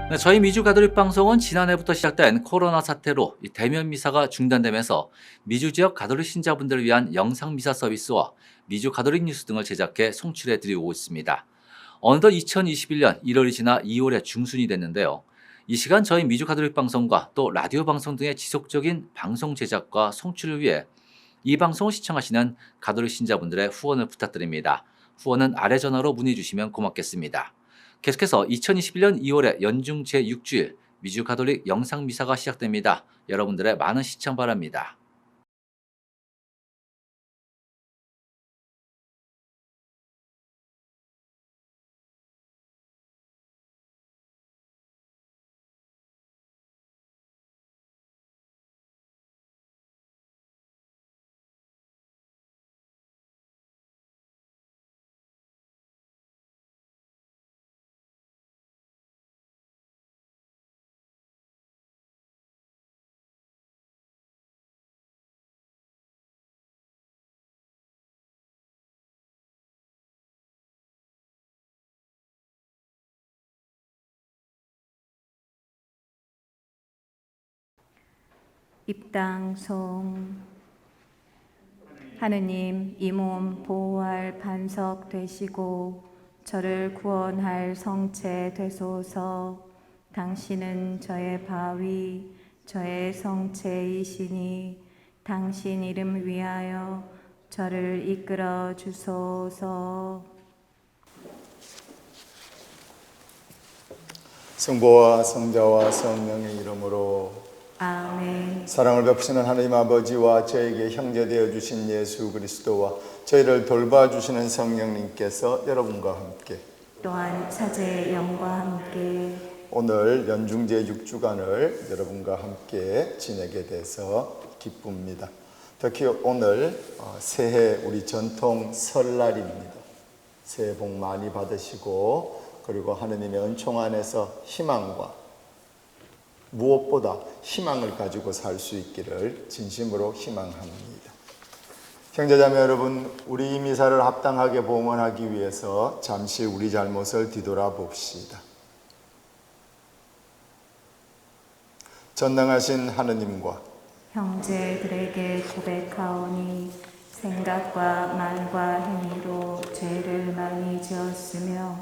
네, 저희 미주 가톨릭 방송은 지난해부터 시작된 코로나 사태로 이 대면 미사가 중단되면서 미주 지역 가톨릭 신자분들을 위한 영상 미사 서비스와 미주 가톨릭 뉴스 등을 제작해 송출해 드리고 있습니다. 어느덧 2021년 1월이 지나 2월에 중순이 됐는데요. 이 시간 저희 미주 가톨릭 방송과 또 라디오 방송 등의 지속적인 방송 제작과 송출을 위해 이 방송을 시청하시는 가톨릭 신자분들의 후원을 부탁드립니다. 후원은 아래 전화로 문의 주시면 고맙겠습니다. 계속해서 2021년 2월에 연중 제6주일 미주 가톨릭 영상 미사가 시작됩니다. 여러분들의 많은 시청 바랍니다. 입당송. 하느님, 이 몸 보호할 반석 되시고 저를 구원할 성체 되소서. 당신은 저의 바위, 저의 성체이시니 당신 이름 위하여 저를 이끌어 주소서. 성부와 성자와 성령의 이름으로 아멘. 사랑을 베푸시는 하나님 아버지와 저에게 형제 되어 주신 예수 그리스도와 저희를 돌봐주시는 성령님께서 여러분과 함께 또한 사제의 영과 함께 오늘 연중제 6주간을 여러분과 함께 지내게 돼서 기쁩니다. 특히 오늘 새해 우리 전통 설날입니다. 새해 복 많이 받으시고 그리고 하느님의 은총 안에서 희망과 무엇보다 희망을 가지고 살 수 있기를 진심으로 희망합니다. 형제자매 여러분, 우리 미사를 합당하게 봉헌하기 위해서 잠시 우리 잘못을 뒤돌아봅시다. 전능하신 하느님과 형제들에게 고백하오니 생각과 말과 행위로 죄를 많이 지었으며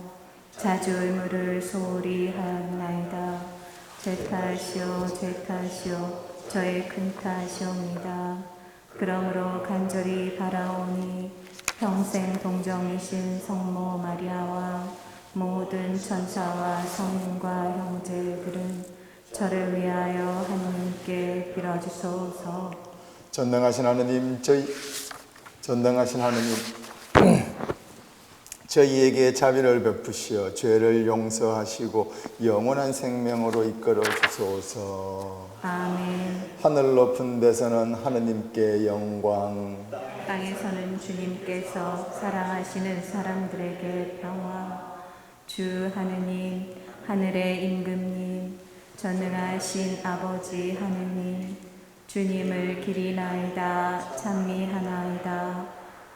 자주 의무를 소홀히 하였나이다. 제 탓이요 제 탓이요 저의 큰 탓이옵니다. 그러므로 간절히 바라오니 평생 동정이신 성모 마리아와 모든 천사와 성인과 형제들은 저를 위하여 하느님께 빌어주소서. 전능하신 하느님, 저희에게 자비를 베푸시어 죄를 용서하시고 영원한 생명으로 이끌어 주소서. 아멘. 하늘 높은 데서는 하느님께 영광, 땅에서는 주님께서 사랑하시는 사람들에게 평화. 주 하느님, 하늘의 임금님, 전능하신 아버지 하느님, 주님을 기리나이다 찬미하나이다.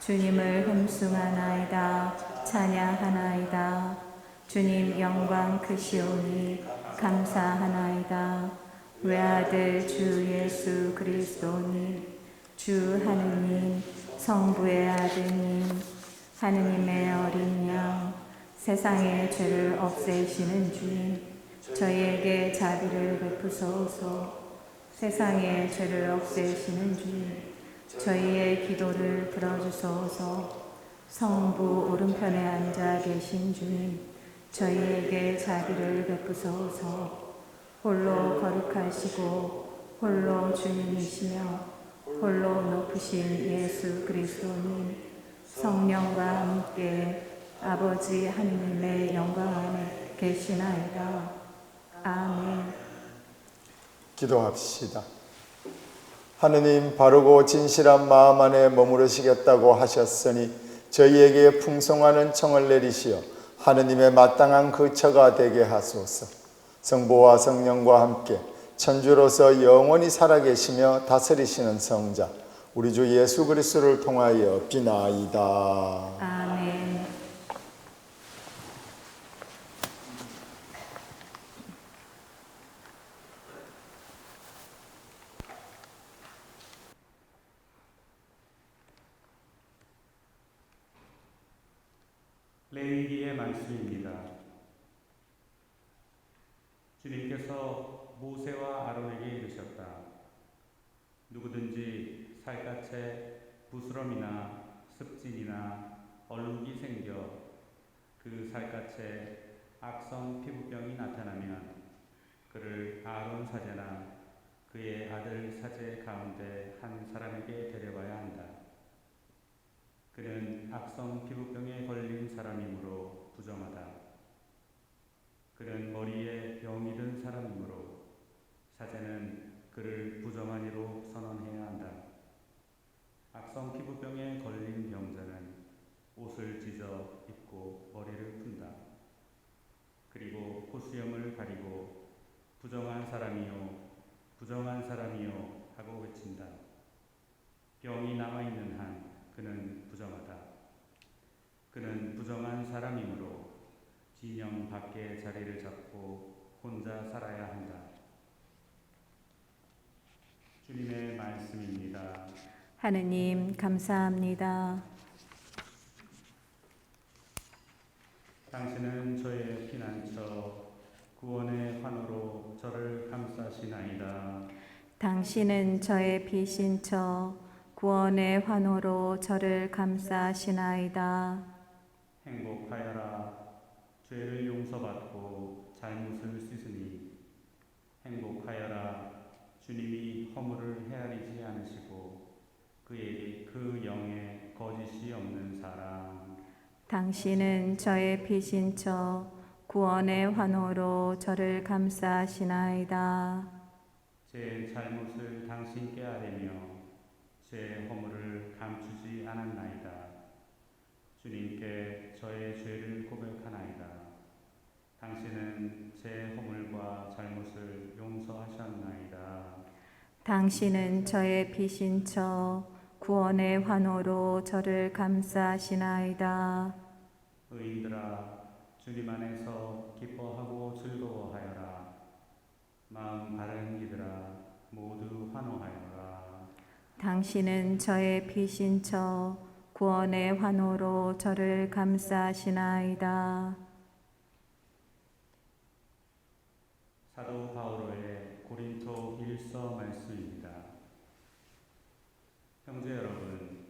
주님을 흠숭하나이다 찬양하나이다. 주님 영광 크시오니 감사하나이다. 외아들 주 예수 그리스도님, 주 하느님, 성부의 아드님, 하느님의 어린 양, 세상의 죄를 없애시는 주님, 저희에게 자비를 베푸소서. 세상의 죄를 없애시는 주님, 저희의 기도를 들어주소서. 성부 오른편에 앉아 계신 주님, 저희에게 자비를 베푸소서. 홀로 거룩하시고 홀로 주님이시며 홀로 높으신 예수 그리스도님, 성령과 함께 아버지 하느님의 영광 안에 계시나이다. 아멘. 기도합시다. 하느님, 바르고 진실한 마음 안에 머무르시겠다고 하셨으니 저희에게 풍성한 청을 내리시어 하느님의 마땅한 그 처가 되게 하소서. 성부와 성령과 함께 천주로서 영원히 살아계시며 다스리시는 성자 우리 주 예수 그리스도를 통하여 비나이다. 아멘. 레위기의 말씀입니다. 주님께서 모세와 아론에게 이르셨다. 누구든지 살갗에 부스럼이나 습진이나 얼룩이 생겨 그 살갗에 악성 피부병이 나타나면 그를 아론 사제나 그의 아들 사제 가운데 한 사람에게 데려가야 한다. 그는 악성 피부병에 걸린 사람이므로 부정하다. 그는 머리에 병이 든 사람이므로 사제는 그를 부정한 이로 선언해야 한다. 악성 피부병에 걸린 병자는 옷을 찢어 입고 머리를 푼다. 그리고 콧수염을 가리고 부정한 사람이요, 부정한 사람이요 하고 외친다. 병이 남아있는 한 그는 부정하다. 그는 부정한 사람이므로 진영 밖에 자리를 잡고 혼자 살아야 한다. 주님의 말씀입니다. 하느님 감사합니다. 당신은 저의 피난처, 구원의 환호로 저를 감싸시나이다. 당신은 저의 피신처, 구원의 환호로 저를 감싸시나이다. 행복하여라. 죄를 용서받고 잘못을 씻으니 행복하여라. 주님이 허물을 헤아리지 않으시고 그에게 그 영에 거짓이 없는 사람. 당신은 저의 피신처, 구원의 환호로 저를 감싸시나이다. 제 잘못을 당신께 아뢰며 제 허물을 감추지 않았나이다. 주님께 저의 죄를 고백하나이다. 당신은 제 허물과 잘못을 용서하셨나이다. 당신은 저의 피신처, 구원의 환호로 저를 감싸시나이다. 의인들아, 주님 안에서 기뻐하고 즐거워하여라. 마음 바른 이들아, 모두 환호하여라. 당신은 저의 피신처, 구원의 환호로 저를 감싸시나이다. 사도 바오로의 고린토 1서 말씀입니다. 형제 여러분,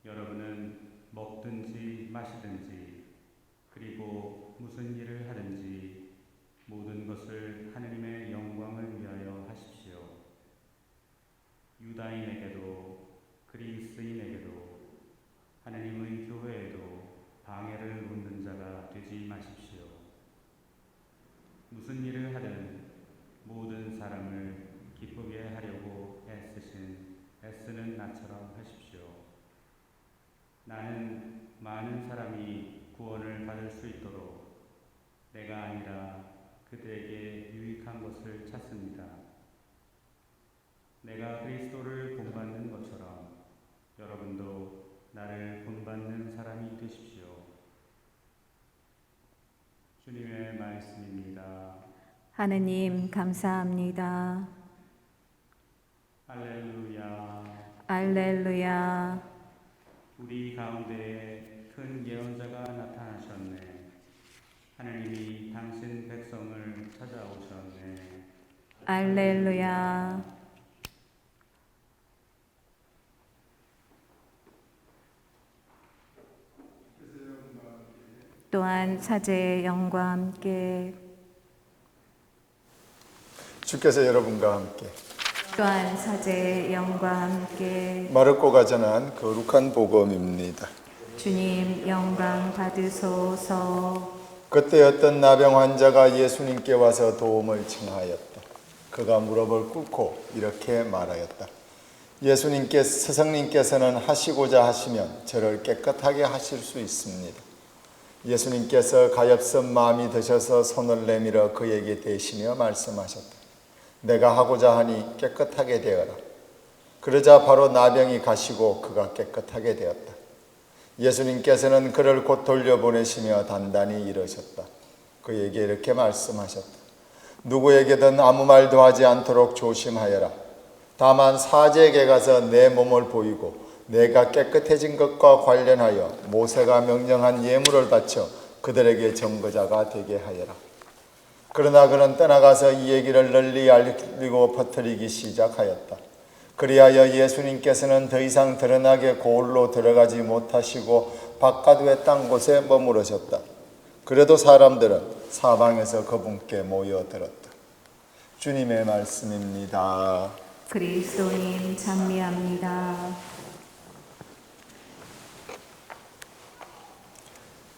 여러분은 먹든지 마시든지 그리고 무슨 일을 하든지 모든 것을 하느님의 영광을 위하여 하십시오. 유다인에게도 그리스인에게도 하느님의 교회에도 방해를 묻는 자가 되지 마십시오. 무슨 일을 하든 모든 사람을 기쁘게 하려고 애쓰는 나처럼 하십시오. 나는 많은 사람이 구원을 받을 수 있도록 내가 아니라 그들에게 유익한 것을 찾습니다. 내가 그리스도를 본받는 것처럼 여러분도 나를 본받는 사람이 되십시오. 주님의 말씀입니다. 하느님 감사합니다. 할렐루야. 알렐루야. 우리 가운데에 큰 예언자가 나타나셨네. 하느님이 당신 백성을 찾아오셨네. 알렐루야. 또한 사제의 영과 함께 주께서 여러분과 함께 또한 사제의 영과 함께 마르코가 전한 거룩한 복음입니다. 주님 영광 받으소서. 그때 어떤 나병 환자가 예수님께 와서 도움을 청하였다. 그가 무릎을 꿇고 이렇게 말하였다. 스승님께서는 하시고자 하시면 저를 깨끗하게 하실 수 있습니다. 예수님께서 가엾은 마음이 드셔서 손을 내밀어 그에게 대시며 말씀하셨다. 내가 하고자 하니 깨끗하게 되어라. 그러자 바로 나병이 가시고 그가 깨끗하게 되었다. 예수님께서는 그를 곧 돌려보내시며 단단히 이르셨다. 그에게 이렇게 말씀하셨다. 누구에게든 아무 말도 하지 않도록 조심하여라. 다만 사제에게 가서 내 몸을 보이고 내가 깨끗해진 것과 관련하여 모세가 명령한 예물을 바쳐 그들에게 증거자가 되게 하여라. 그러나 그는 떠나가서 이 얘기를 널리 알리고 퍼뜨리기 시작하였다. 그리하여 예수님께서는 더 이상 드러나게 고을로 들어가지 못하시고 바깥 땅 곳에 머무르셨다. 그래도 사람들은 사방에서 그분께 모여들었다. 주님의 말씀입니다. 그리스도님 장미합니다.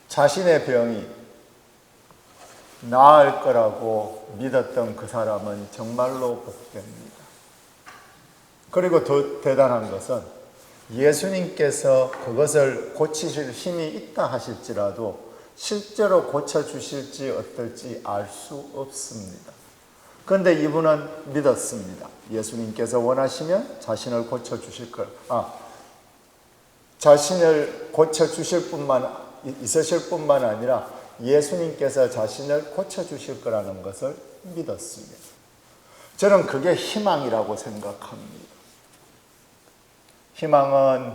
자신의 병이 나을 거라고 믿었던 그 사람은 정말로 복됩니다. 그리고 더 대단한 것은 예수님께서 그것을 고치실 힘이 있다 하실지라도 실제로 고쳐주실지 어떨지 알 수 없습니다. 그런데 이분은 믿었습니다. 예수님께서 원하시면 자신을 고쳐주실 걸. 자신을 고쳐주실 있으실 뿐만 아니라 예수님께서 자신을 고쳐주실 거라는 것을 믿었습니다. 저는 그게 희망이라고 생각합니다. 희망은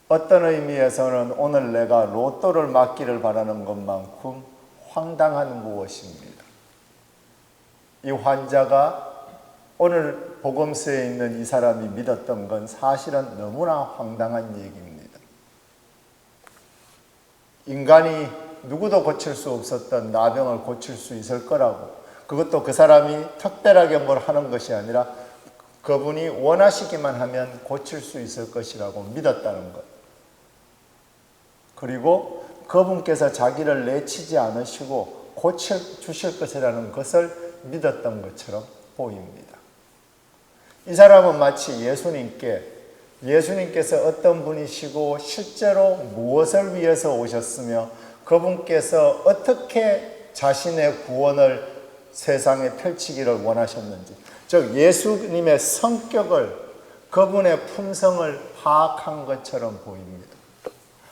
어떤 의미에서는 오늘 내가 로또를 맞기를 바라는 것만큼 황당한 무엇입니다. 이 환자가 오늘 복음서에 있는 이 사람이 믿었던 건 사실은 너무나 황당한 얘기입니다. 인간이 누구도 고칠 수 없었던 나병을 고칠 수 있을 거라고, 그것도 그 사람이 특별하게 뭘 하는 것이 아니라 그분이 원하시기만 하면 고칠 수 있을 것이라고 믿었다는 것. 그리고 그분께서 자기를 내치지 않으시고 고쳐주실 것이라는 것을 믿었던 것처럼 보입니다. 이 사람은 마치 예수님께서 어떤 분이시고 실제로 무엇을 위해서 오셨으며 그분께서 어떻게 자신의 구원을 세상에 펼치기를 원하셨는지, 즉 예수님의 성격을, 그분의 품성을 파악한 것처럼 보입니다.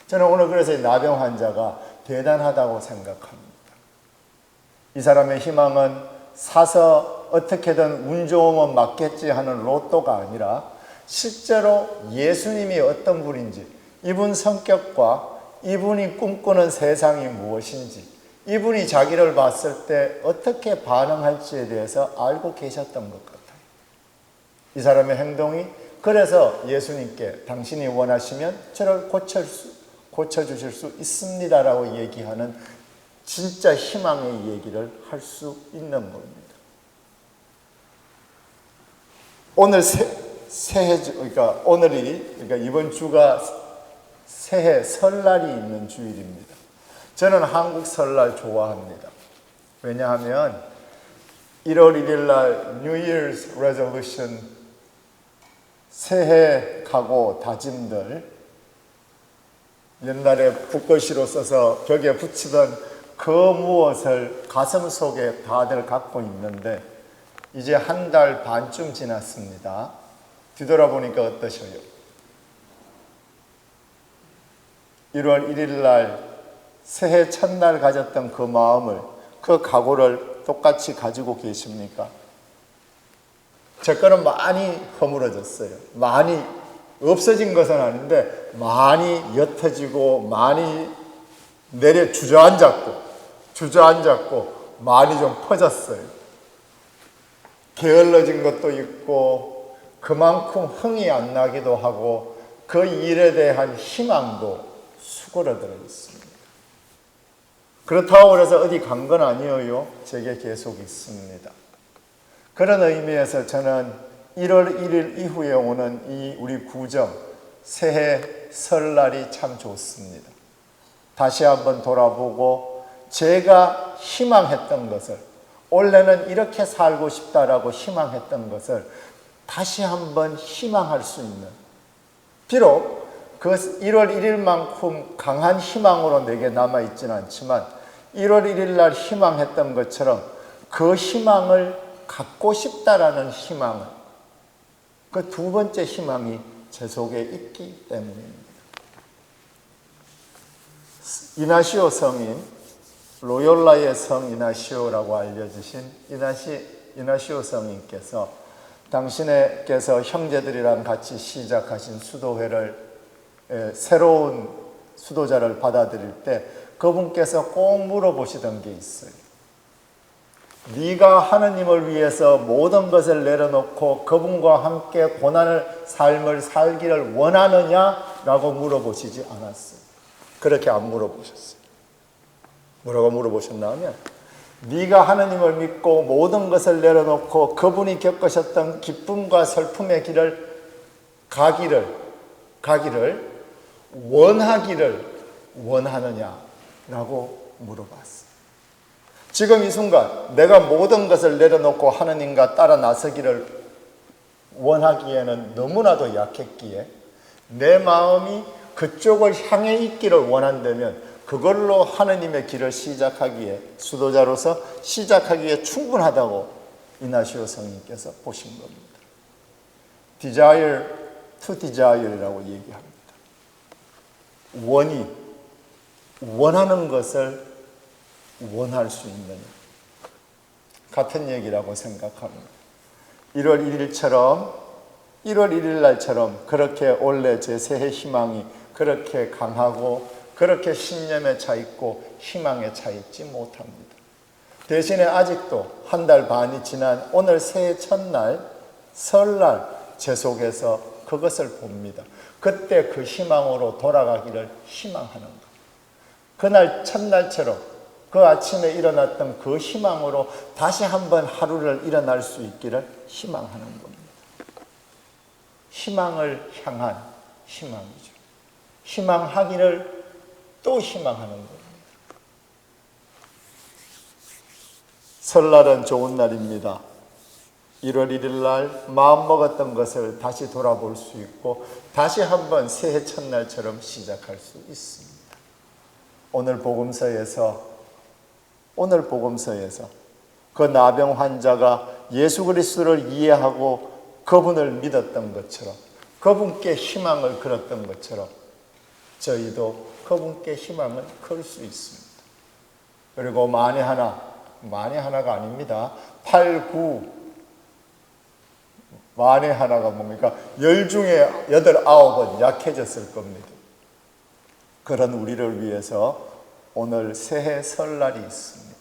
저는 오늘 그래서 이 나병 환자가 대단하다고 생각합니다. 이 사람의 희망은 사서 어떻게든 운 좋으면 맞겠지 하는 로또가 아니라 실제로 예수님이 어떤 분인지, 이분 성격과 이분이 꿈꾸는 세상이 무엇인지, 이분이 자기를 봤을 때 어떻게 반응할지에 대해서 알고 계셨던 것 같아요. 이 사람의 행동이 그래서 예수님께 당신이 원하시면 저를 고쳐주실 수 있습니다라고 얘기하는 진짜 희망의 얘기를 할 수 있는 겁니다. 오늘 그러니까 이번 주가 새해 설날이 있는 주일입니다. 저는 한국 설날 좋아합니다. 왜냐하면 1월 1일 날 New Year's Resolution, 새해 각오 다짐들, 옛날에 붓글씨로 써서 벽에 붙이던 그 무엇을 가슴 속에 다들 갖고 있는데 이제 한 달 반쯤 지났습니다. 뒤돌아보니까 어떠셔요? 1월 1일 날 새해 첫날 가졌던 그 마음을, 그 각오를 똑같이 가지고 계십니까? 제 거는 많이 허물어졌어요. 많이 없어진 것은 아닌데 많이 옅어지고 많이 주저앉았고 많이 좀 퍼졌어요. 게을러진 것도 있고 그만큼 흥이 안 나기도 하고 그 일에 대한 희망도 수그러들어 있습니다. 그렇다고 해서 어디 간 건 아니에요. 제게 계속 있습니다. 그런 의미에서 저는 1월 1일 이후에 오는 이 우리 구정 새해 설날이 참 좋습니다. 다시 한번 돌아보고 제가 희망했던 것을, 올해는 이렇게 살고 싶다라고 희망했던 것을 다시 한번 희망할 수 있는, 비록 그 1월 1일만큼 강한 희망으로 내게 남아있지는 않지만 1월 1일 날 희망했던 것처럼 그 희망을 갖고 싶다라는 희망을, 그 두 번째 희망이 제 속에 있기 때문입니다. 이나시오 성인, 로욜라의 성 이나시오라고 알려주신 이나시오 성인께서 당신께서 형제들이랑 같이 시작하신 수도회를 새로운 수도자를 받아들일 때 그분께서 꼭 물어보시던 게 있어요. 네가 하느님을 위해서 모든 것을 내려놓고 그분과 함께 고난을 삶을 살기를 원하느냐라고 물어보시지 않았어요. 그렇게 안 물어보셨어요. 뭐라고 물어보셨나 하면 네가 하느님을 믿고 모든 것을 내려놓고 그분이 겪으셨던 기쁨과 슬픔의 길을 가기를 원하느냐라고 물어봤어요. 지금 이 순간 내가 모든 것을 내려놓고 하느님과 따라 나서기를 원하기에는 너무나도 약했기에 내 마음이 그쪽을 향해 있기를 원한다면 그걸로 하느님의 길을 시작하기에 수도자로서 시작하기에 충분하다고 이나시오 성인께서 보신 겁니다. Desire to desire이라고 얘기합니다. 원하는 것을 원할 수 있느냐. 같은 얘기라고 생각합니다. 1월 1일 날처럼 그렇게 원래 제 새해 희망이 그렇게 강하고 그렇게 신념에 차 있고 희망에 차 있지 못합니다. 대신에 아직도 한 달 반이 지난 오늘 새해 첫날 설날 제 속에서 그것을 봅니다. 그때 그 희망으로 돌아가기를 희망하는 것. 그날 첫날처럼 그 아침에 일어났던 그 희망으로 다시 한번 하루를 일어날 수 있기를 희망하는 겁니다. 희망을 향한 희망이죠. 희망하기를 또 희망하는 겁니다. 설날은 좋은 날입니다. 1월 1일 날 마음먹었던 것을 다시 돌아볼 수 있고 다시 한번 새해 첫날처럼 시작할 수 있습니다. 오늘 복음서에서 그 나병 환자가 예수 그리스도를 이해하고 그분을 믿었던 것처럼 그분께 희망을 걸었던 것처럼 저희도 그분께 희망을 걸 수 있습니다. 그리고 만에 하나가 아닙니다. 8, 9 만에 하나가 뭡니까? 10 중에 8, 9은 약해졌을 겁니다. 그런 우리를 위해서 오늘 새해 설날이 있습니다.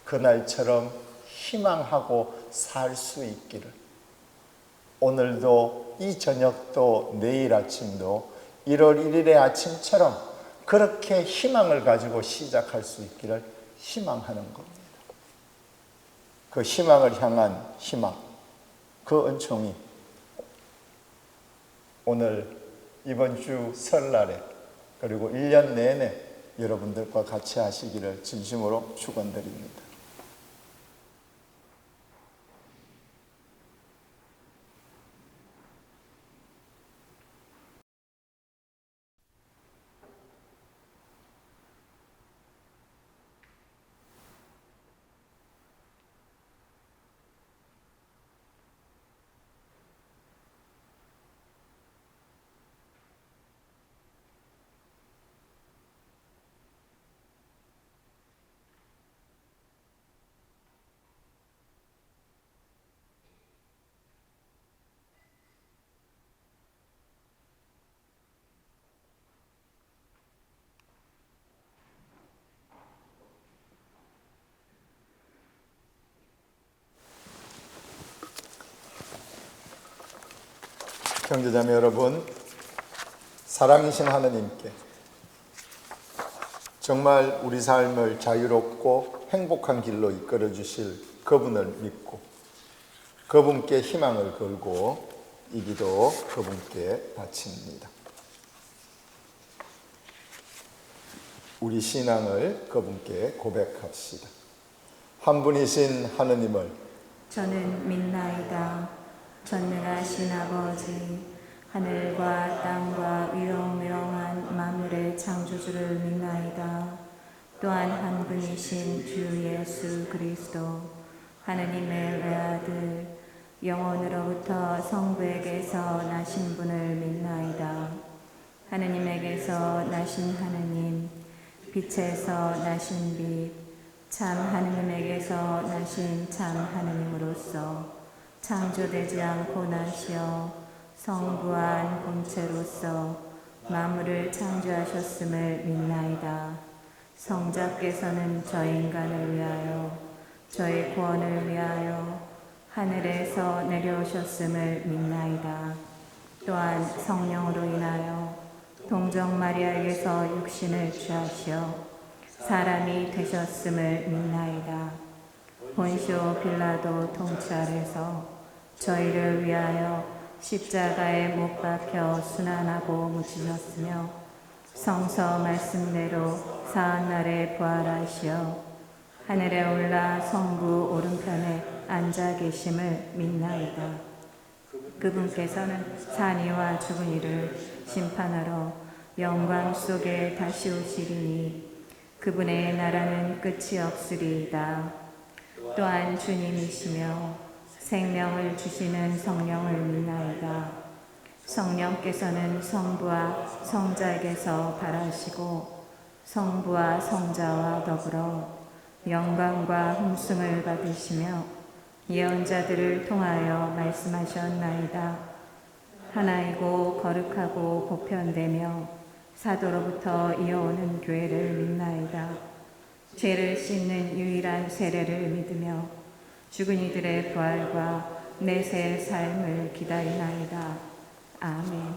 그날처럼 희망하고 살 수 있기를 오늘도 이 저녁도 내일 아침도 1월 1일의 아침처럼 그렇게 희망을 가지고 시작할 수 있기를 희망하는 겁니다. 그 희망을 향한 희망, 그 은총이 오늘 이번 주 설날에 그리고 1년 내내 여러분들과 같이 하시기를 진심으로 축원드립니다. 형제자매 여러분, 사랑이신 하느님께 정말 우리 삶을 자유롭고 행복한 길로 이끌어 주실 그분을 믿고 그분께 희망을 걸고 이 기도 그분께 바칩니다. 우리 신앙을 그분께 고백합시다. 한 분이신 하느님을 저는 믿나이다. 전능하신 아버지, 하늘과 땅과 위롱위롱한 만물의 창조주를 믿나이다. 또한 한 분이신 주 예수 그리스도, 하느님의 외아들, 영원으로부터 성부에게서 나신 분을 믿나이다. 하느님에게서 나신 하느님, 빛에서 나신 빛, 참 하느님에게서 나신 참 하느님으로서 창조되지 않고 나시어 성부한 본체로서 만물을 창조하셨음을 믿나이다. 성자께서는 저 인간을 위하여 저의 구원을 위하여 하늘에서 내려오셨음을 믿나이다. 또한 성령으로 인하여 동정 마리아에게서 육신을 취하시어 사람이 되셨음을 믿나이다. 본시오 빌라도 통치 아래서 저희를 위하여 십자가에 못 박혀 순환하고 묻히셨으며 성서 말씀대로 사흘날에 부활하시어 하늘에 올라 성부 오른편에 앉아 계심을 믿나이다. 그분께서는 산이와 죽은 이를 심판하러 영광 속에 다시 오시리니 그분의 나라는 끝이 없으리이다. 또한 주님이시며 생명을 주시는 성령을 믿나이다. 성령께서는 성부와 성자에게서 발하시고 성부와 성자와 더불어 영광과 hum승을 받으시며 예언자들을 통하여 말씀하셨나이다. 하나이고 거룩하고 보편되며 사도로부터 이어오는 교회를 믿나이다. 죄를 씻는 유일한 세례를 믿으며 죽은 이들의 부활과 내세 삶을 기다리나이다. 아멘.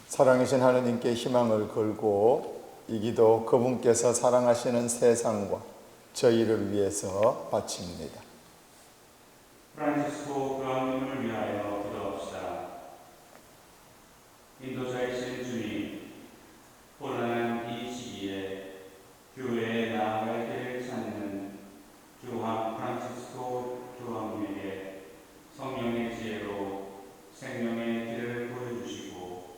사랑이신 하느님께 희망을 걸고 이 기도 그분께서 사랑하시는 세상과 저희를 위해서 바칩니다. 프란치스코 교황님을 위하여 기도합시다. 인도자이신 주님, 혼란한 이 시기에 교회에 나아갈 길을 찾는 교황 프란치스코 교황님에게 성령의 지혜로 생명의 길을 보여주시고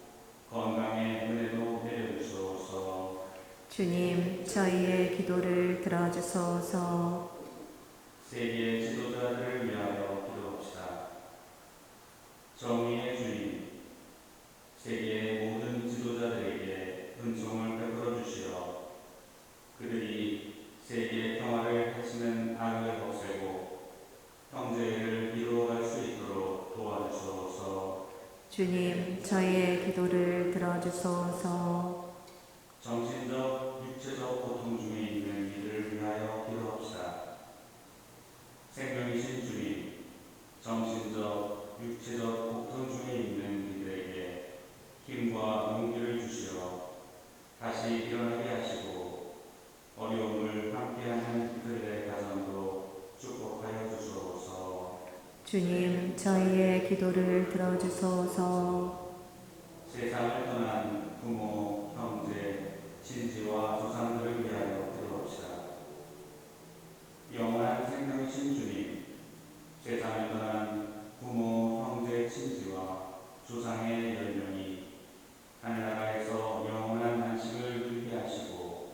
건강의 은혜도 내려주소서. 주님, 저희의 기도를 들어주소서. 세계 지도자들을 위하여 기도합시다. 정의의 주님, 세계의 모든 지도자들에게 은총을 베풀어 주시어 그들이 세계 평화를 다치는 악을 없애고 형제를 이루어갈 수 있도록 도와주소서. 주님, 저희의 기도를 들어주소서. 정신적, 육체적 고통 중에 있는 이들을 위하여 기도합시다. 생명이신 주님, 정신적, 육체적 고통 중에 있는 이들에게 힘과 용기를 주시어 다시 일어나게 하시고 어려움을 함께하는 그들의 가정도 축복하여 주소서. 주님, 저희의 기도를 들어주소서. 세상을 떠난 부모, 형제, 친지와 조상들을 위하여 기도합시다. 영원한 생명이신 주님, 세상을 떠난 부모, 형제, 친지와 조상의 열명이 하늘나라에서 영원한 안식을 누리게 하시고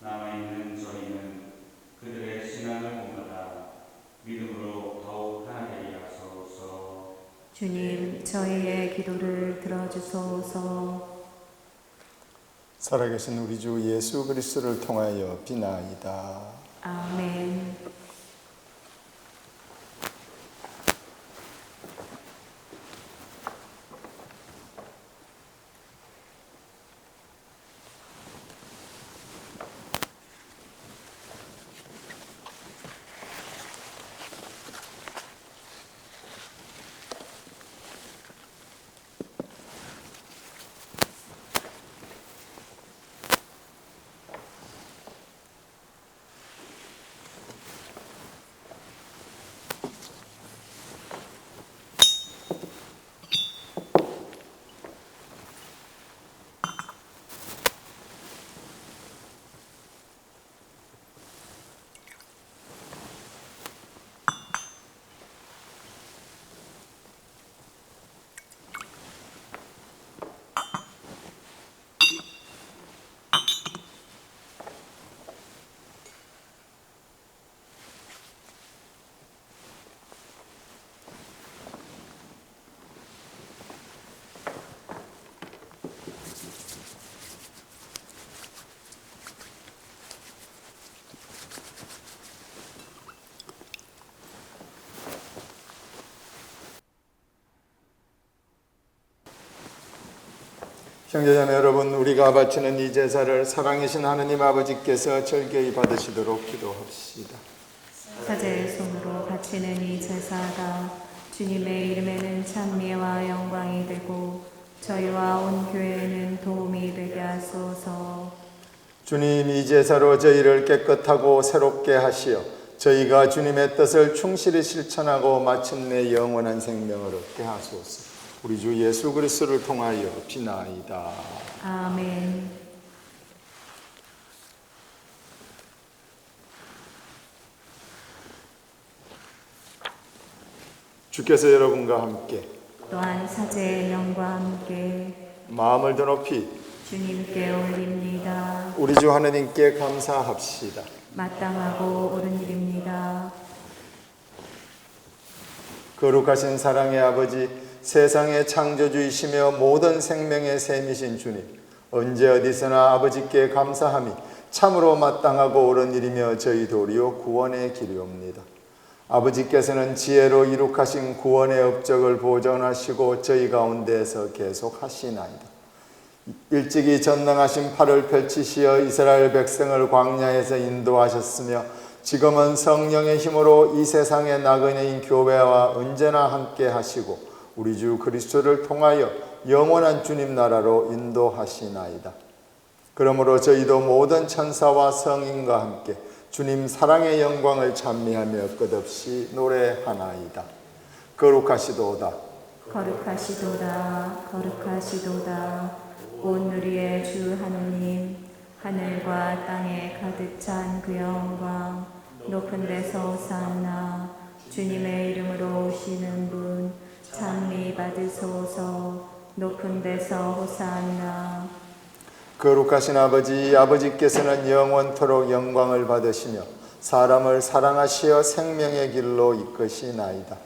남아있는 저희는 그들의 신앙을 본받아 믿음으로 더욱 하나되게 하소서. 주님, 저희의 기도를 들어주소서. 살아계신 우리 주 예수 그리스도를 통하여 비나이다. 아멘. 형제자매 여러분, 우리가 바치는 이 제사를 사랑이신 하느님 아버지께서 절개히 받으시도록 기도합시다. 사제의 손으로 바치는 이 제사가 주님의 이름에는 찬미와 영광이 되고 저희와 온 교회에는 도움이 되게 하소서. 주님, 이 제사로 저희를 깨끗하고 새롭게 하시어 저희가 주님의 뜻을 충실히 실천하고 마침내 영원한 생명을 얻게 하소서. 우리 주 예수 그리스도를 통하여 비나이다. 아멘. 주께서 여러분과 함께 또한 사제의 영과 함께 마음을 더 높이 주님께 올립니다. 우리 주 하느님께 감사합시다. 마땅하고 옳은 일입니다. 거룩하신 사랑의 아버지, 세상의 창조주이시며 모든 생명의 샘이신 주님, 언제 어디서나 아버지께 감사함이 참으로 마땅하고 옳은 일이며 저희 도리어 구원의 길이옵니다. 아버지께서는 지혜로 이룩하신 구원의 업적을 보존하시고 저희 가운데에서 계속 하시나이다. 일찍이 전능하신 팔을 펼치시어 이스라엘 백성을 광야에서 인도하셨으며 지금은 성령의 힘으로 이 세상의 나그네인 교회와 언제나 함께 하시고 우리 주 그리스도를 통하여 영원한 주님 나라로 인도하시나이다. 그러므로 저희도 모든 천사와 성인과 함께 주님 사랑의 영광을 찬미하며 끝없이 노래하나이다. 거룩하시도다. 거룩하시도다. 거룩하시도다. 온 우리의 주 하느님, 하늘과 땅에 가득 찬 그 영광, 높은 데서 오산나, 주님의 이름으로 오시는 분, 찬미 받으소서. 높은 데서 호산나. 거룩하신 아버지, 아버지께서는 영원토록 영광을 받으시며 사람을 사랑하시어 생명의 길로 이끄시나이다.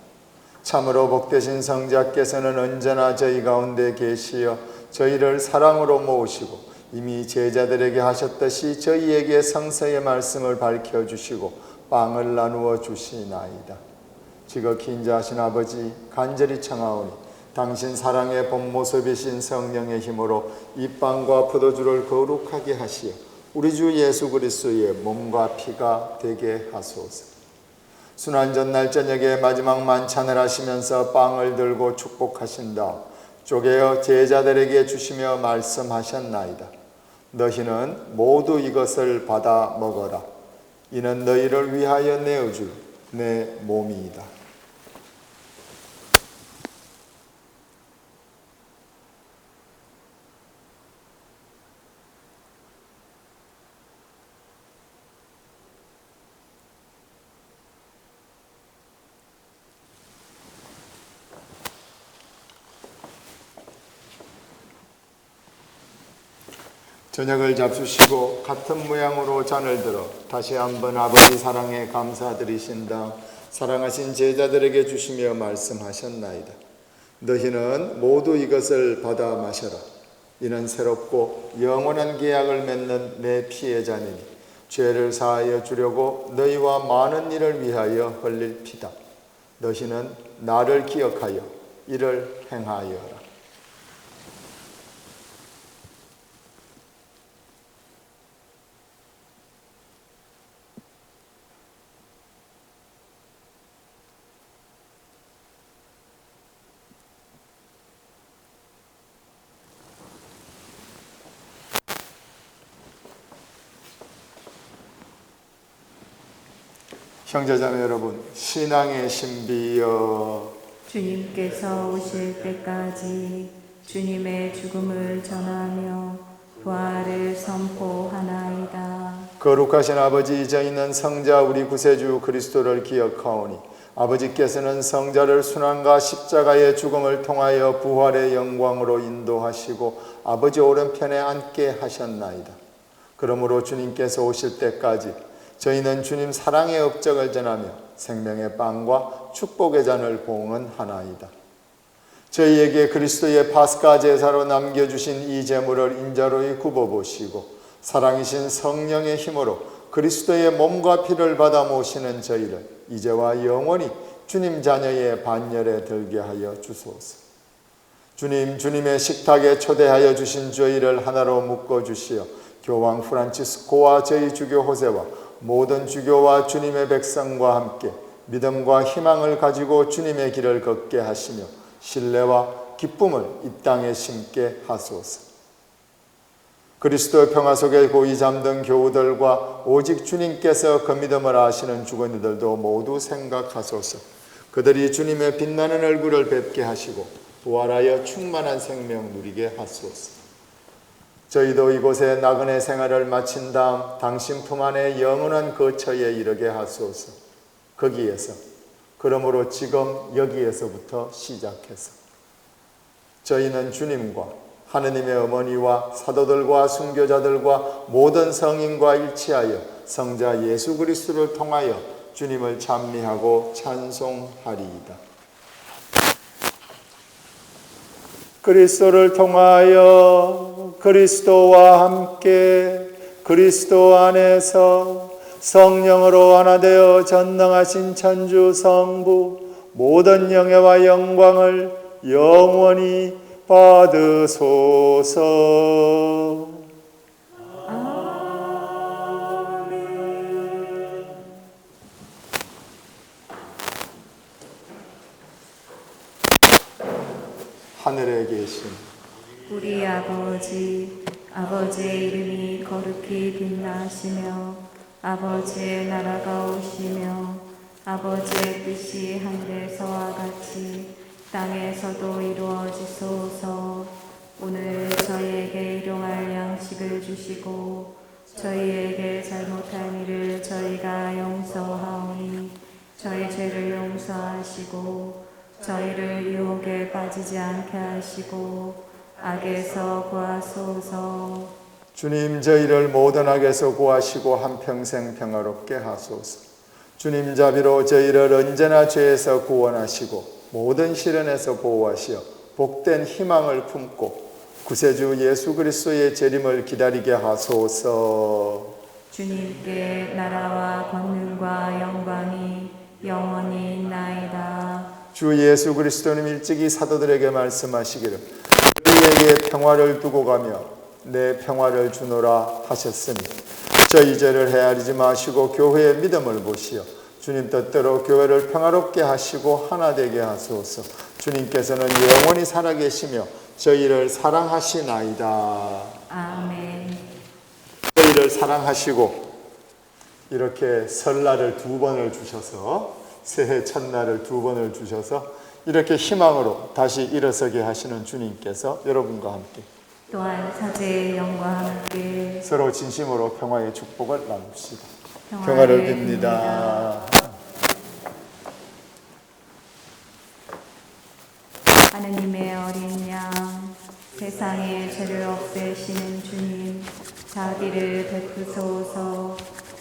참으로 복되신 성자께서는 언제나 저희 가운데 계시어 저희를 사랑으로 모으시고 이미 제자들에게 하셨듯이 저희에게 성서의 말씀을 밝혀주시고 빵을 나누어 주시나이다. 지극히 인자하신 아버지, 간절히 청하오니 당신 사랑의 본 모습이신 성령의 힘으로 이 빵과 포도주를 거룩하게 하시어 우리 주 예수 그리스도의 몸과 피가 되게 하소서. 순환 전날 저녁에 마지막 만찬을 하시면서 빵을 들고 축복하신 다음 쪼개어 제자들에게 주시며 말씀하셨나이다. 너희는 모두 이것을 받아 먹어라. 이는 너희를 위하여 내어줄 내 몸이다. 저녁을 잡수시고 같은 모양으로 잔을 들어 다시 한번 아버지 사랑에 감사드리신 다음 사랑하신 제자들에게 주시며 말씀하셨나이다. 너희는 모두 이것을 받아 마셔라. 이는 새롭고 영원한 계약을 맺는 내 피의 잔이니 죄를 사하여 주려고 너희와 많은 일을 위하여 흘릴 피다. 너희는 나를 기억하여 이를 행하여라. 형제자매 여러분, 신앙의 신비여, 주님께서 오실 때까지 주님의 죽음을 전하며 부활을 선포하나이다. 거룩하신 아버지, 저희는 성자 우리 구세주 그리스도를 기억하오니 아버지께서는 성자를 순환과 십자가의 죽음을 통하여 부활의 영광으로 인도하시고 아버지 오른편에 앉게 하셨나이다. 그러므로 주님께서 오실 때까지 저희는 주님 사랑의 업적을 전하며 생명의 빵과 축복의 잔을 봉헌하나이다. 저희에게 그리스도의 파스카 제사로 남겨주신 이 제물을 인자로이 굽어보시고 사랑이신 성령의 힘으로 그리스도의 몸과 피를 받아 모시는 저희를 이제와 영원히 주님 자녀의 반열에 들게 하여 주소서. 주님, 주님의 식탁에 초대하여 주신 저희를 하나로 묶어주시어 교황 프란치스코와 저희 주교 호세와 모든 주교와 주님의 백성과 함께 믿음과 희망을 가지고 주님의 길을 걷게 하시며 신뢰와 기쁨을 이 땅에 심게 하소서. 그리스도의 평화 속에 고이 잠든 교우들과 오직 주님께서 그 믿음을 아시는 주거니들도 모두 생각하소서. 그들이 주님의 빛나는 얼굴을 뵙게 하시고 부활하여 충만한 생명 누리게 하소서. 저희도 이곳에 나그네 생활을 마친 다음 당신 품 안에 영원한 거처에 이르게 하소서. 거기에서, 그러므로 지금 여기에서부터 시작해서 저희는 주님과 하느님의 어머니와 사도들과 순교자들과 모든 성인과 일치하여 성자 예수 그리스도를 통하여 주님을 찬미하고 찬송하리이다. 그리스도를 통하여 그리스도와 함께 그리스도 안에서 성령으로 하나 되어 전능하신 천주 성부 모든 영예와 영광을 영원히 받으소서. 하늘에 계신 우리 아버지의 이름이 거룩히 빛나시며 아버지의 나라가 오시며 아버지의 뜻이 하늘에서와 같이 땅에서도 이루어지소서. 오늘 저희에게 일용할 양식을 주시고 저희에게 잘못한 일을 저희가 용서하오니 저희 죄를 용서하시고 저희를 유혹에 빠지지 않게 하시고 악에서 구하소서. 주님, 저희를 모든 악에서 구하시고 한평생 평화롭게 하소서. 주님 자비로 저희를 언제나 죄에서 구원하시고 모든 시련에서 보호하시어 복된 희망을 품고 구세주 예수 그리스도의 재림을 기다리게 하소서. 주님께 나라와 권능과 영광이 영원히 있나이다. 주 예수 그리스도님 일찍이 사도들에게 말씀하시기를 너희에게 평화를 두고 가며 내 평화를 주노라 하셨으니 저희 죄를 헤아리지 마시고 교회의 믿음을 보시어 주님 뜻대로 교회를 평화롭게 하시고 하나 되게 하소서. 주님께서는 영원히 살아계시며 저희를 사랑하시나이다. 아멘. 저희를 사랑하시고 이렇게 설날을 2번을 주셔서 새해 첫날을 2번을 주셔서 이렇게 희망으로 다시 일어서게 하시는 주님께서 여러분과 함께 또한 사제의 영과 함께 서로 진심으로 평화의 축복을 나눕시다. 평화를 빕니다. 하느님의 어린 양, 세상의 죄를 없애시는 주님, 자비를 베푸소서.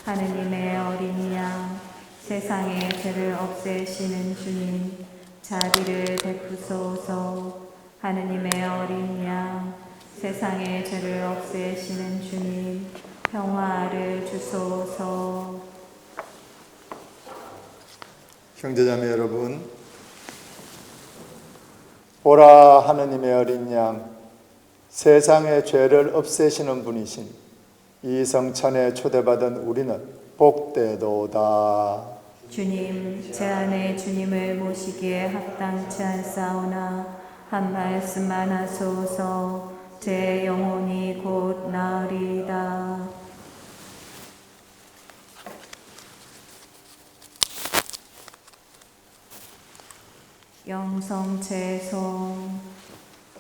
하느님의 어린 양, 세상의 죄를 없애시는 주님, 자비를 베푸소서. 하느님의 어린 양, 세상의 죄를 없애시는 주님, 평화를 주소서. 형제자매 여러분, 보라 하느님의 어린 양, 세상의 죄를 없애시는 분이신 이 성찬에 초대받은 우리는 복되도다. 주님, 제 안에 주님을 모시기에 합당치 않사오나 한 말씀만 하소서. 제 영혼이 곧 나으리이다. 영성채송.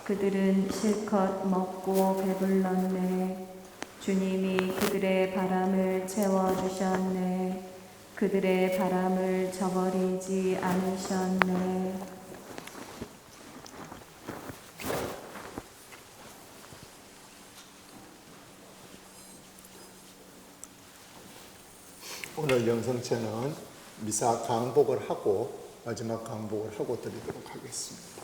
그들은 실컷 먹고 배불렀네. 주님이 그들의 바람을 채워주셨네. 그들의 바람을 저버리지 않으셨네. 오늘 영성체는 미사 강복을 하고 마지막 강복을 하고 드리도록 하겠습니다.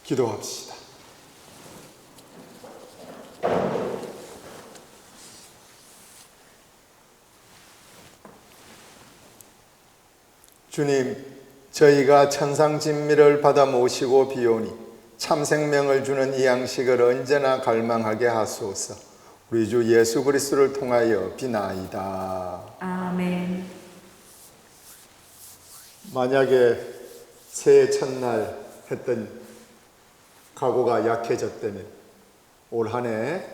기도합시다. 주님, 저희가 천상 진미를 받아 모시고 비오니 참 생명을 주는 이 양식을 언제나 갈망하게 하소서. 우리 주 예수 그리스도를 통하여 비나이다. 아멘. 만약에 새해 첫날 했던 각오가 약해졌다면 올 한 해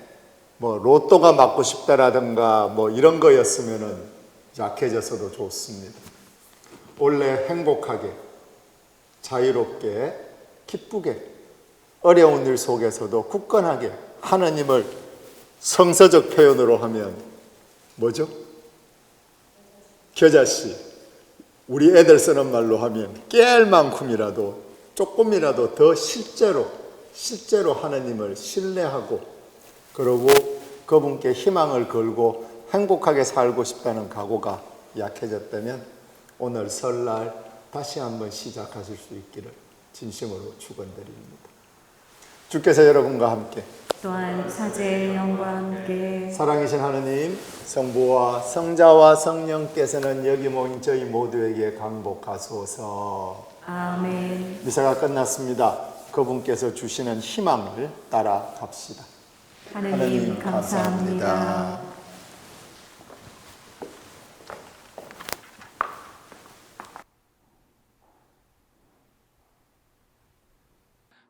로또가 맞고 싶다라든가 이런 거였으면은 약해져서도 좋습니다. 원래 행복하게, 자유롭게, 기쁘게, 어려운 일 속에서도 굳건하게 하나님을 성서적 표현으로 하면 뭐죠? 겨자씨, 우리 애들 쓰는 말로 하면 깰 만큼이라도 조금이라도 더 실제로 하나님을 신뢰하고 그러고 그분께 희망을 걸고 행복하게 살고 싶다는 각오가 약해졌다면 오늘 설날 다시 한번 시작하실 수 있기를 진심으로 축원드립니다. 주께서 여러분과 함께 또한 사제의 영과 함께 사랑이신 하느님, 성부와 성자와 성령께서는 여기 모인 저희 모두에게 강복하소서. 아멘. 미사가 끝났습니다. 그분께서 주시는 희망을 따라 갑시다. 하느님 감사합니다.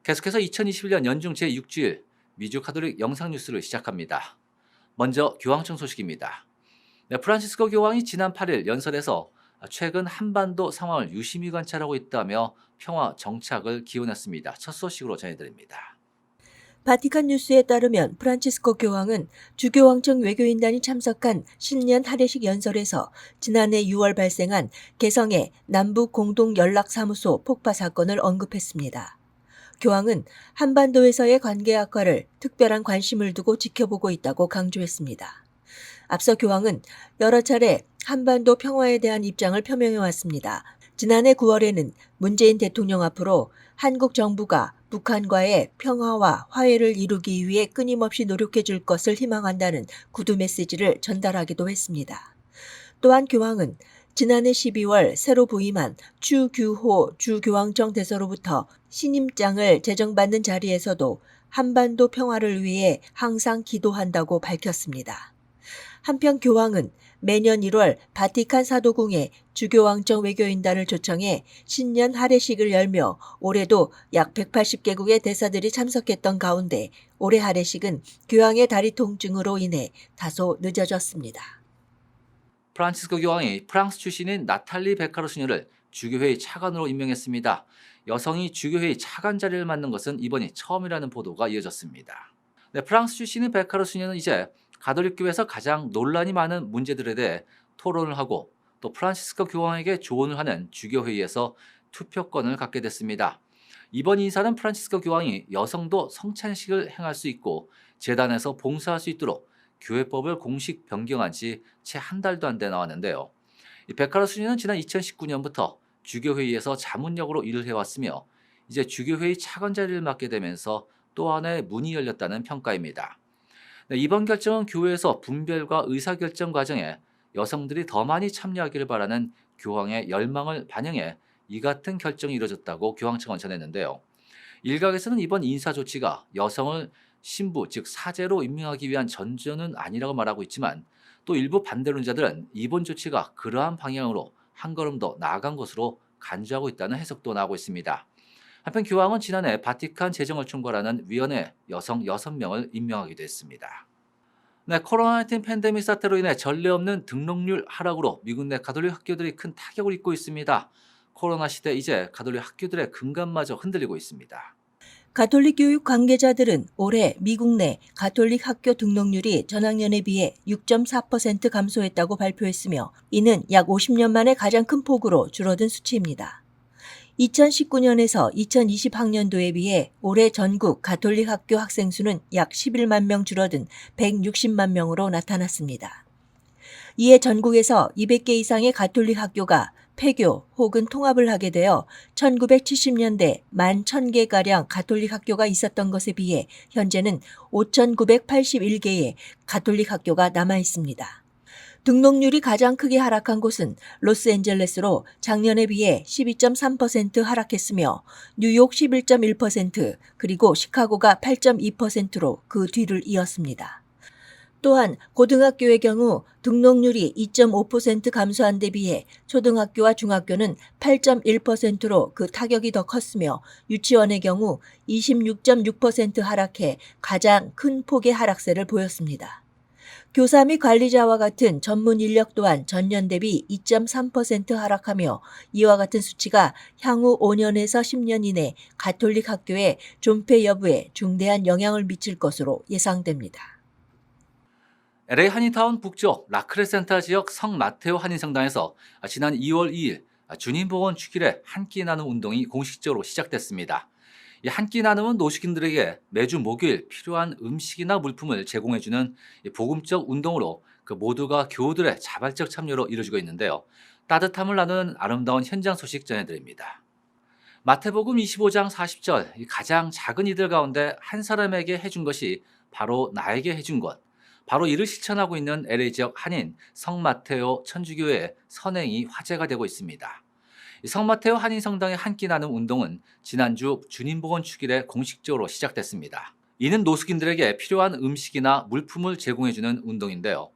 계속해서 2021년 연중 제6주일 미주 가톨릭 영상 뉴스를 시작합니다. 먼저 교황청 소식입니다. 프란치스코 교황이 지난 8일 연설에서 최근 한반도 상황을 유심히 관찰하고 있다며 평화 정착을 기원했습니다. 첫 소식으로 전해드립니다. 바티칸 뉴스에 따르면 프란치스코 교황은 주교황청 외교인단이 참석한 신년 할례식 연설에서 지난해 6월 발생한 개성의 남북 공동 연락사무소 폭파 사건을 언급했습니다. 교황은 한반도에서의 관계 악화를 특별한 관심을 두고 지켜보고 있다고 강조했습니다. 앞서 교황은 여러 차례 한반도 평화에 대한 입장을 표명해왔습니다. 지난해 9월에는 문재인 대통령 앞으로 한국 정부가 북한과의 평화와 화해를 이루기 위해 끊임없이 노력해 줄 것을 희망한다는 구두 메시지를 전달하기도 했습니다. 또한 교황은 지난해 12월 새로 부임한 추규호 주교황청 대서로부터 신임장을 제정받는 자리에서도 한반도 평화를 위해 항상 기도한다고 밝혔습니다. 한편 교황은 매년 1월 바티칸 사도궁에 주교왕청 외교인단을 초청해 신년 할례식을 열며 올해도 약 180개국의 대사들이 참석했던 가운데 올해 할례식은 교황의 다리 통증으로 인해 다소 늦어졌습니다. 프란치스코 교황이 프랑스 출신인 나탈리 베카로 수녀를 주교회의 차관으로 임명했습니다. 여성이 주교회의 차관 자리를 맡는 것은 이번이 처음이라는 보도가 이어졌습니다. 프랑스 출신인 베카로 수녀는 이제 가톨릭교회에서 가장 논란이 많은 문제들에 대해 토론을 하고 또 프란치스코 교황에게 조언을 하는 주교회의에서 투표권을 갖게 됐습니다. 이번 인사는 프란치스코 교황이 여성도 성찬식을 행할 수 있고 재단에서 봉사할 수 있도록 교회법을 공식 변경한 지 채 한 달도 안 돼 나왔는데요. 베카로 수녀는 지난 2019년부터 주교회의에서 자문역으로 일을 해왔으며 이제 주교회의 차관 자리를 맡게 되면서 또 하나의 문이 열렸다는 평가입니다. 이번 결정은 교회에서 분별과 의사결정 과정에 여성들이 더 많이 참여하기를 바라는 교황의 열망을 반영해 이 같은 결정이 이뤄졌다고 교황청은 전했는데요. 일각에서는 이번 인사 조치가 여성을 신부 즉 사제로 임명하기 위한 전조는 아니라고 말하고 있지만 또 일부 반대론자들은 이번 조치가 그러한 방향으로 한 걸음 더 나아간 것으로 간주하고 있다는 해석도 나오고 있습니다. 한편 교황은 지난해 바티칸 재정을 총괄하는 위원회 여성 6명을 임명하기도 했습니다. 코로나19 팬데믹 사태로 인해 전례 없는 등록률 하락으로 미국 내 가톨릭 학교들이 큰 타격을 입고 있습니다. 코로나 시대 이제 가톨릭 학교들의 근간마저 흔들리고 있습니다. 가톨릭 교육 관계자들은 올해 미국 내 가톨릭 학교 등록률이 전학년에 비해 6.4% 감소했다고 발표했으며 이는 약 50년 만에 가장 큰 폭으로 줄어든 수치입니다. 2019년에서 2020학년도에 비해 올해 전국 가톨릭 학교 학생 수는 약 11만 명 줄어든 160만 명으로 나타났습니다. 이에 전국에서 200개 이상의 가톨릭 학교가 폐교 혹은 통합을 하게 되어 1970년대 11,000개가량 가톨릭 학교가 있었던 것에 비해 현재는 5,981개의 가톨릭 학교가 남아 있습니다. 등록률이 가장 크게 하락한 곳은 로스앤젤레스로 작년에 비해 12.3% 하락했으며 뉴욕 11.1%, 그리고 시카고가 8.2%로 그 뒤를 이었습니다. 또한 고등학교의 경우 등록률이 2.5% 감소한 데 비해 초등학교와 중학교는 8.1%로 그 타격이 더 컸으며 유치원의 경우 26.6% 하락해 가장 큰 폭의 하락세를 보였습니다. 교사 및 관리자와 같은 전문 인력 또한 전년 대비 2.3% 하락하며 이와 같은 수치가 향후 5년에서 10년 이내 가톨릭 학교의 존폐 여부에 중대한 영향을 미칠 것으로 예상됩니다. LA 한인타운 북쪽 라크레센타 지역 성 마테오 한인성당에서 지난 2월 2일 주님복원 축일에 한 끼 나눔 운동이 공식적으로 시작됐습니다. 이 한 끼 나눔은 노숙인들에게 매주 목요일 필요한 음식이나 물품을 제공해주는 복음적 운동으로 그 모두가 교우들의 자발적 참여로 이루어지고 있는데요. 따뜻함을 나누는 아름다운 현장 소식 전해드립니다. 마태복음 25장 40절, 가장 작은 이들 가운데 한 사람에게 해준 것이 바로 나에게 해준 것. 바로 이를 실천하고 있는 LA 지역 한인 성마테오 천주교회의 선행이 화제가 되고 있습니다. 성마테오 한인성당의 한 끼 나눔 운동은 지난주 주님복원 축일에 공식적으로 시작됐습니다. 이는 노숙인들에게 필요한 음식이나 물품을 제공해주는 운동인데요.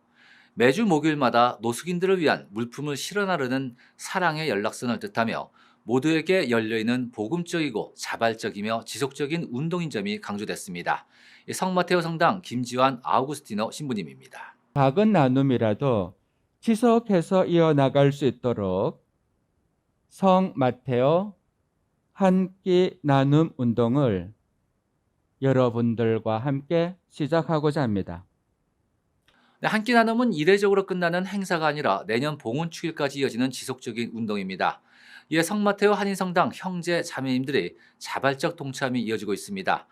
매주 목요일마다 노숙인들을 위한 물품을 실어 나르는 사랑의 연락선을 뜻하며 모두에게 열려있는 복음적이고 자발적이며 지속적인 운동인 점이 강조됐습니다. 성마테오 성당 김지환 아우구스티노 신부님입니다. 작은 나눔이라도 지속해서 이어나갈 수 있도록 성 마테오 한 끼 나눔 운동을 여러분들과 함께 시작하고자 합니다. 한 끼 나눔은 이례적으로 끝나는 행사가 아니라 내년 봉헌 축일까지 이어지는 지속적인 운동입니다. 이에 성마테오 한인성당 형제 자매님들의 자발적 동참이 이어지고 있습니다.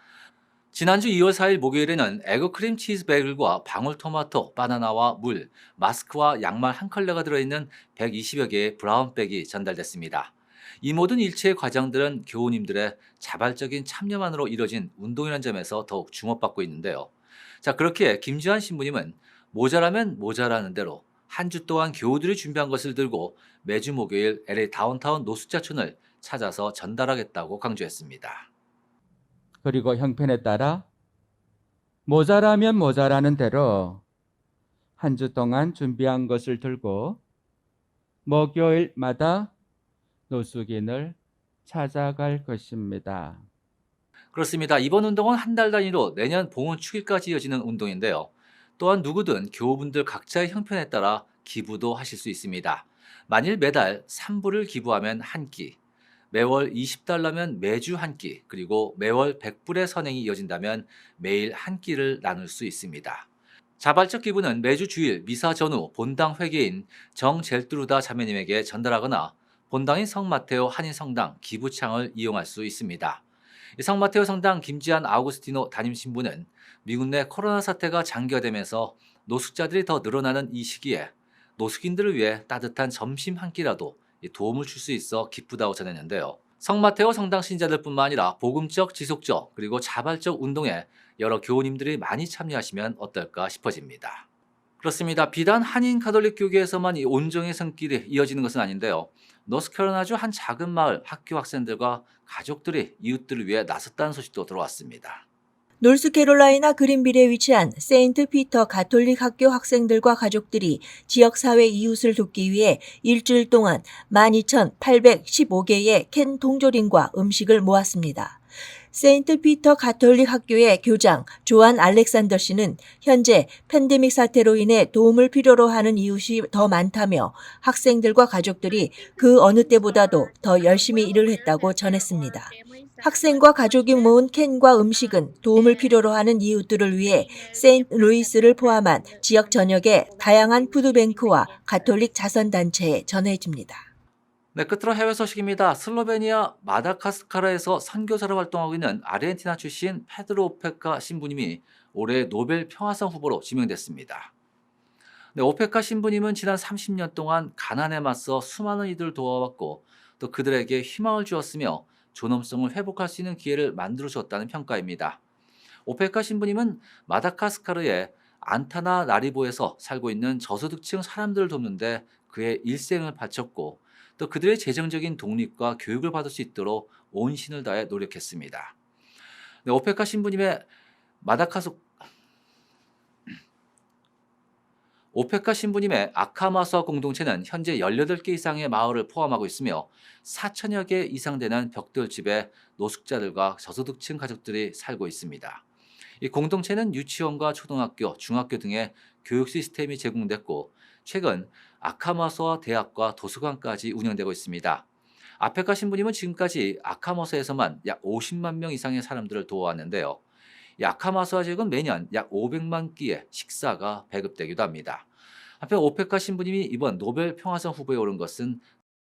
지난주 2월 4일 목요일에는 에그크림 치즈 베이글과 방울토마토, 바나나와 물, 마스크와 양말 한 컬레가 들어있는 120여 개의 브라운백이 전달됐습니다. 이 모든 일체의 과정들은 교우님들의 자발적인 참여만으로 이뤄진 운동이라는 점에서 더욱 주목받고 있는데요. 자, 그렇게 김지환 신부님은 모자라면 모자라는 대로 한 주 동안 교우들이 준비한 것을 들고 매주 목요일 LA 다운타운 노숙자촌을 찾아서 전달하겠다고 강조했습니다. 그리고 형편에 따라 모자라면 모자라는 대로 한 주 동안 준비한 것을 들고 목요일마다 노숙인을 찾아갈 것입니다. 그렇습니다. 이번 운동은 한 달 단위로 내년 봉헌 축일까지 이어지는 운동인데요. 또한 누구든 교우분들 각자의 형편에 따라 기부도 하실 수 있습니다. 만일 매달 3불을 기부하면 한 끼, 매월 20달러면 매주 한 끼, 그리고 매월 100불의 선행이 이어진다면 매일 한 끼를 나눌 수 있습니다. 자발적 기부는 매주 주일 미사 전후 본당 회계인 정젤뚜루다 자매님에게 전달하거나 본당인 성마테오 한인성당 기부창을 이용할 수 있습니다. 성마테오 성당 김지한 아우구스티노 담임 신부는 미국 내 코로나 사태가 장기화되면서 노숙자들이 더 늘어나는 이 시기에 노숙인들을 위해 따뜻한 점심 한 끼라도 도움을 줄 수 있어 기쁘다고 전했는데요. 성마테오 성당 신자들뿐만 아니라 복음적, 지속적, 그리고 자발적 운동에 여러 교우님들이 많이 참여하시면 어떨까 싶어집니다. 그렇습니다. 비단 한인 가톨릭 교계에서만 이 온정의 손길이 이어지는 것은 아닌데요. 노스캐롤라이나주 한 작은 마을 학교 학생들과 가족들이 이웃들을 위해 나섰다는 소식도 들어왔습니다. 노스캐롤라이나 그린빌에 위치한 세인트 피터 가톨릭 학교 학생들과 가족들이 지역사회 이웃을 돕기 위해 일주일 동안 12,815개의 캔 동조림과 음식을 모았습니다. 세인트 피터 가톨릭 학교의 교장 조안 알렉산더 씨는 현재 팬데믹 사태로 인해 도움을 필요로 하는 이웃이 더 많다며 학생들과 가족들이 그 어느 때보다도 더 열심히 일을 했다고 전했습니다. 학생과 가족이 모은 캔과 음식은 도움을 필요로 하는 이웃들을 위해 세인트루이스를 포함한 지역 전역의 다양한 푸드뱅크와 가톨릭 자선단체에 전해집니다. 네, 끝으로 해외 소식입니다. 슬로베니아 마다가스카르에서 선교사로 활동하고 있는 아르헨티나 출신 페드로 오페카 신부님이 올해 노벨 평화상 후보로 지명됐습니다. 네, 오페카 신부님은 지난 30년 동안 가난에 맞서 수많은 이들을 도와왔고 또 그들에게 희망을 주었으며 존엄성을 회복할 수 있는 기회를 만들어 주었다는 평가입니다. 오페카 신부님은 마다가스카르의 안타나 나리보에서 살고 있는 저소득층 사람들을 돕는데 그의 일생을 바쳤고 또 그들의 재정적인 독립과 교육을 받을 수 있도록 온 신을 다해 노력했습니다. 네, 오페카 신부님의 마다카스 오페카 신부님의 아카마수아 공동체는 현재 18개 이상의 마을을 포함하고 있으며 4천여 개 이상 되는 벽돌집에 노숙자들과 저소득층 가족들이 살고 있습니다. 이 공동체는 유치원과 초등학교, 중학교 등의 교육 시스템이 제공됐고 최근 아카마수아 대학과 도서관까지 운영되고 있습니다. 아페카 신부님은 지금까지 아카마수아에서만 약 50만 명 이상의 사람들을 도와왔는데요. 이 아카마수아 지역은 매년 약 500만 끼의 식사가 배급되기도 합니다. 한편 오페카 신부님이 이번 노벨 평화상 후보에 오른 것은